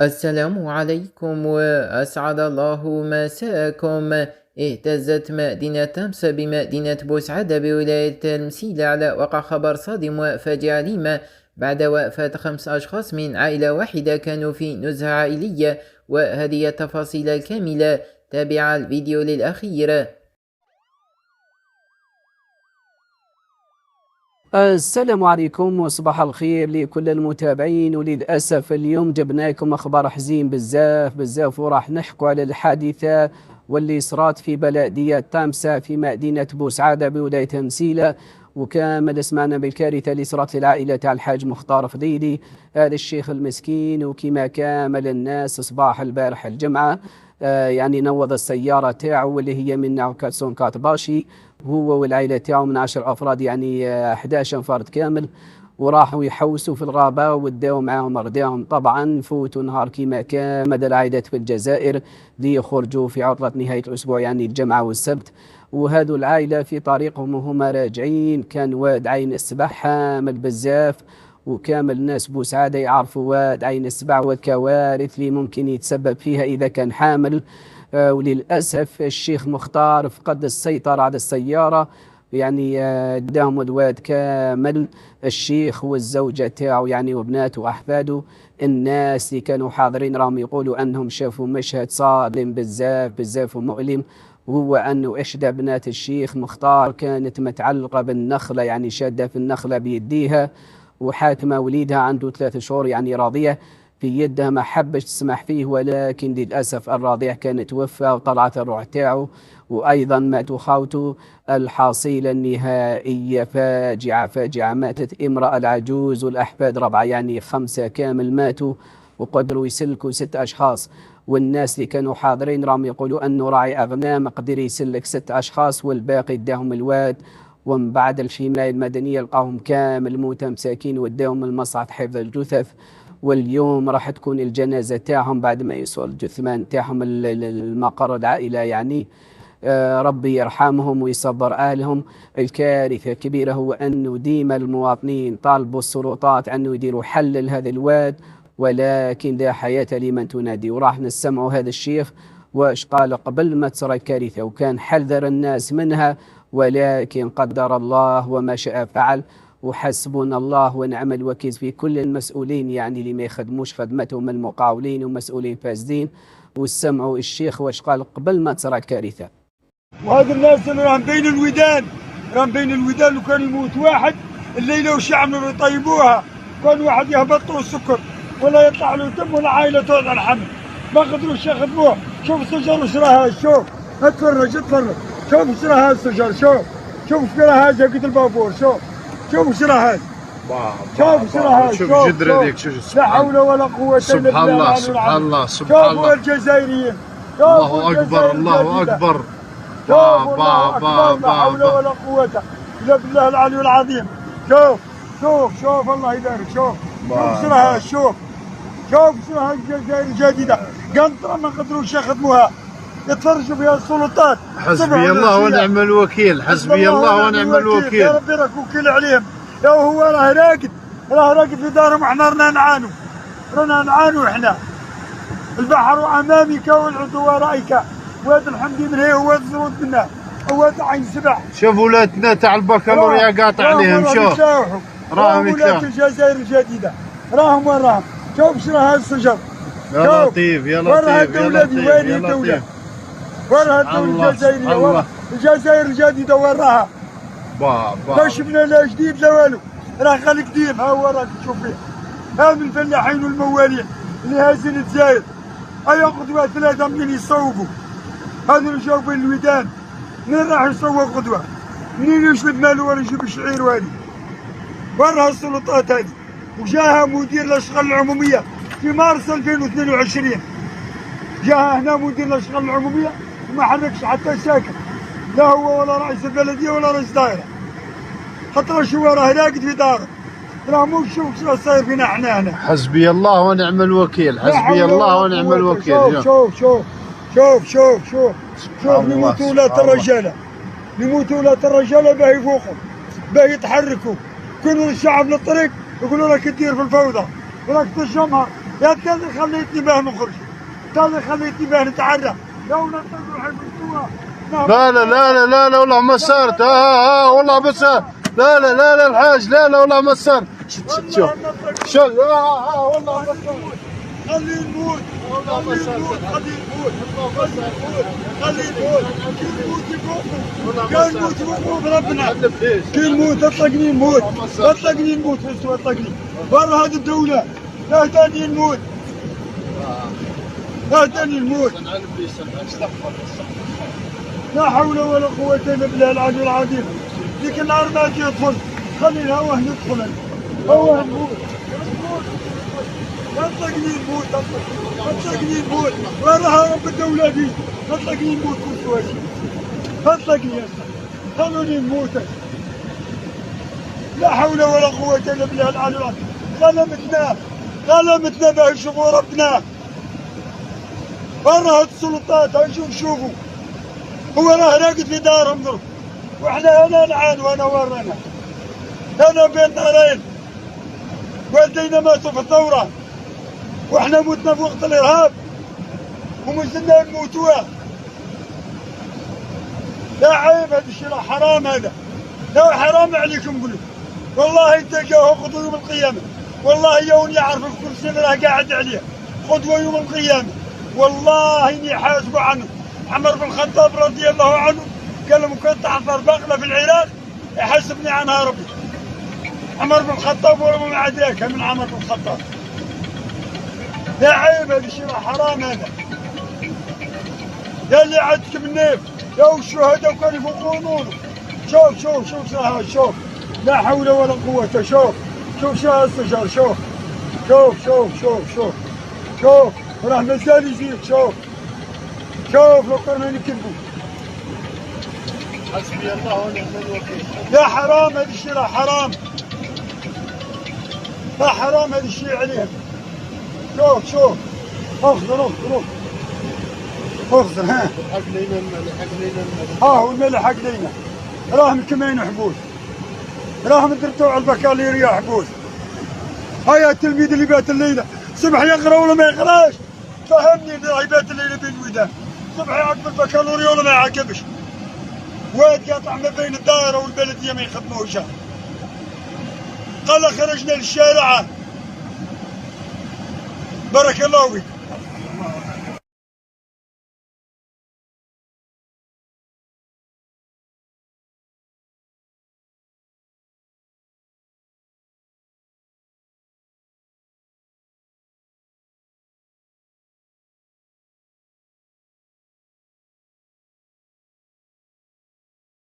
السلام عليكم وأسعد الله مساءكم. اهتزت مدينة تمس بمدينة بوسعادة بولاية المسيلة على وقع خبر صادم وفاجعة أليمة بعد وفاة 5 أشخاص من عائلة واحدة كانوا في نزهة عائلية، وهذه التفاصيل الكاملة تابع الفيديو للأخير. السلام عليكم وصباح الخير لكل المتابعين. وللأسف اليوم جبناكم أخبار حزين بزاف وراح نحكوا على الحادثة واللي صرات في بلدية تامسة في مدينة بوسعادة بولاية مسيلة، وكامل سمعنا بالكارثة اللي صرات للعائلة تاع الحاج مختار فضيلي، هذا الشيخ المسكين. وكما كامل الناس صباح البارح الجمعة يعني نوض السيارة تاعو واللي هي من نوع كاتسون كاتباشي، هو والعائلة تاعو من 10 أفراد، يعني 11 فرد كامل، وراحوا يحوسوا في الغابة وداو معاهم رضاهم. طبعا فوتوا نهار كيما كان مدى العائلات في الجزائر ليخرجوا في عطلة نهاية الأسبوع، يعني الجمعة والسبت. وهذو العائلة في طريقهم وهما راجعين كان واد عين السبع حامل بزاف، وكامل الناس بوسعادة يعرفوا واد عين السبع والكوارث اللي ممكن يتسبب فيها إذا كان حامل. وللأسف الشيخ مختار فقد السيطرة على السيارة، يعني داهم الواد كامل، الشيخ والزوجة تاعو يعني وبناته وأحفاده. الناس اللي كانوا حاضرين راهم يقولوا أنهم شافوا مشهد صادم بزاف ومؤلم، وهو أنه إحدى بنات الشيخ مختار كانت متعلقة بالنخلة، يعني شادة في النخلة بيديها، وحاكمة وليدها عنده 3 شهور يعني راضية في يدها، ما حبش تسمح فيه، ولكن للأسف الرضيع كان توفى وطلعت الروح تاعه. وأيضا ماتوا خاوته. الحصيلة النهائية فاجعة، ماتت امرأة العجوز والأحفاد 4، يعني 5 كامل ماتوا، وقدروا يسلكوا 6 أشخاص. والناس اللي كانوا حاضرين راهم يقولوا أنه راعي أغنام قدر يسلك 6 أشخاص والباقي اداهم الواد. ومن بعد الحماية المدنية لقاهم كامل موتى مساكين وداهم المصعد حفظ الجثث. واليوم راح تكون الجنازة تاعهم بعد ما يوصل الجثمان تاعهم المقر العائلة يعني. ربي يرحمهم ويصبر أهلهم. الكارثة كبيرة هو أنه ديما المواطنين طالبوا السلطات أنه يديروا حل لهذا الواد، ولكن لا حياة لمن تنادي. وراح نسمعوا هذا الشيخ واش قال قبل ما تصير الكارثة، وكان حذر الناس منها، ولكن قدر الله وما شاء فعل. وحسبنا الله ونعم الوكيل في كل المسؤولين، يعني اللي ما يخدموش خدمتهم، المقاولين ومسؤولين فاسدين. وسمعوا الشيخ واش قال قبل ما تصير الكارثة. وهذا الناس اللي راهم بين الودان وكان يموت واحد الليله وش يعملوا يطيبوها، كان واحد يهبط له السكر ولا يطلع له دم ولا عائله توضع الحمل، ما قدروش يخدموه. شوف الشجر وش راها، شوف اتفرج شوف وش راها الشجر، شوف وش راها قد البابور، شوف وش راها، شوف وش راها، شوف الجدر هذيك، لا حول ولا قوه الا بالله. سبحان الله سبحان الله سبحان الله. شوفوا الجزائريين، الله اكبر الله اكبر. لا حول ولا قوة إلا بالله العلي العظيم. شوف الله يبارك، شوف شراها، شوف شراها الجزائر الجديدة قنطرة ما قدروش يخدموها، يتفرجوا فيها السلطات. حسبي الله ونعم الوكيل، حسبي الله ونعم الوكيل. يا ربي راك وكيل عليهم. يا هو راه راقد في دارهم، احنا رانا نعانوا احنا. البحر امامك والعدو ورائك، واد الحمد لله واد الزود منه واد عين سبع. شوف ولادنا تاع البكالوريا قاطع عليهم، شوف راهم ولاد الجزائر الجديدة راهم وين راهم. شوف شرا هذا الشجر، يا لطيف يا لطيف وين الدولة دي، وين الدولة، وين الدولة الجزائرية، الجزائر الجديدة وين راها. ما شفنا لا جديد لا والو، راه غير قديم. ها هو راك تشوف فيه، ها من الفلاحين والموالين اللي هازين الجزائر. هيا قدوة 3 منين يصوبوا، هذا اللي جاوا بين الودان منين راح يسوق قدوة، منين يجلب مالو ولا يجيب الشعير وهذه. وين راها السلطات هذه؟ وجاها مدير الاشغال العمومية في مارس 2022، جاها هنا مدير الاشغال العمومية وما حركش حتى ساكن، لا هو ولا رئيس البلدية ولا رئيس دائرة. خاطر شو راه راقد في داره، راه مو شوف شو صاير فينا احنا هنا. حسبي الله ونعم الوكيل، حسبي الله ونعم الوكيل. شوف يموتوا ولاد الرجاله، يموتوا ولاد الرجاله باه يفوقوا باه يتحركوا. كل الشعب للطريق يقولوا لك تدير في الفوضى وراك تجمهر يا انت اللي خليتني باه نخرج، انت اللي خليتني باه نتعرى، يا ولد نروح المستوى. لا لا لا لا لا لا والله ما صارت. والله ما صار. لا لا لا لا الحاج، لا لا والله ما صار. شوف شوف والله ما صار. خليه يموت، خليه يموت، خليه يموت، خليه يموت، كان يموت يموت بربنا، كي يموت اطلقني نموت، اطلقني نموت بس اطلقني برا هذه الدولة، لا تاني نموت، لا تاني نموت. لا حول ولا قوة إلا بالله العلي العظيم. ذيك النار ما تدخل، خلي الهواه ندخل، هواه نموت، اطلقني نموت، اطلقني نموت، وراها رب الدولة دي، اطلقني نموت وسواسي، اطلقني يا خلوني نموت. لا حول ولا قوة إلا بالله العلي العظيم. ظلمتنا باه يشوفوا ربنا. برا هاد السلطات شوفوا، هو راه راقد في دارهم ضرب، واحنا هنا نعانوا وانا ورانا، هنا بين نارين، والدينا ماتوا في الثورة، واحنا متنا في وقت الارهاب ومازلنا نموتوها. لا عيب هذا الشيء، لا حرام هذا، لا حرام عليكم قولوا، والله تلقاوه خذوا يوم القيامة، والله يوم يعرف الكرسي اللي راه قاعد عليه خذوا يوم القيامة، والله اني حاسبوا عنه. عمر بن الخطاب رضي الله عنه قال لهم كنت احضر بغلة في العراق يحاسبني عنها ربي. عمر بن الخطاب وما أدراك من عمر بن الخطاب. لا عيب هذا الشيء، حرام هذا. يا اللي عندكم النيف يا الشهداء وكانوا يفوقونه. شوف شوف شوف سهل، شوف لا حول ولا قوة. شوف شوف شو هالشجر، شوف شوف شوف شوف شوف شوف راه مازال يزيد. شوف شوف لو كانوا يكذبوا. حسبي الله ونعم الوكيل. لا حرام هذا الشيء، لا حرام، لا حرام هذا الشيء عليهم. شوف شوف اخضر اخضر اخضر. ها حق لينا الملح، حق لينا الملح. هو الملح حق لينا، راهم كمين حبوس، راهم درتوا على البكالوريا حبوس. هيا التلميذ اللي بات الليله صبح يقرا ولا ما يقراش، فهمني اللي بات الليله بين الودان، صبح يعقب البكالوريا ولا ما يعقبش، واد قاطع ما بين الدائره والبلديه ما يخدموش. قال خرجنا للشارع. بارك الله فيك.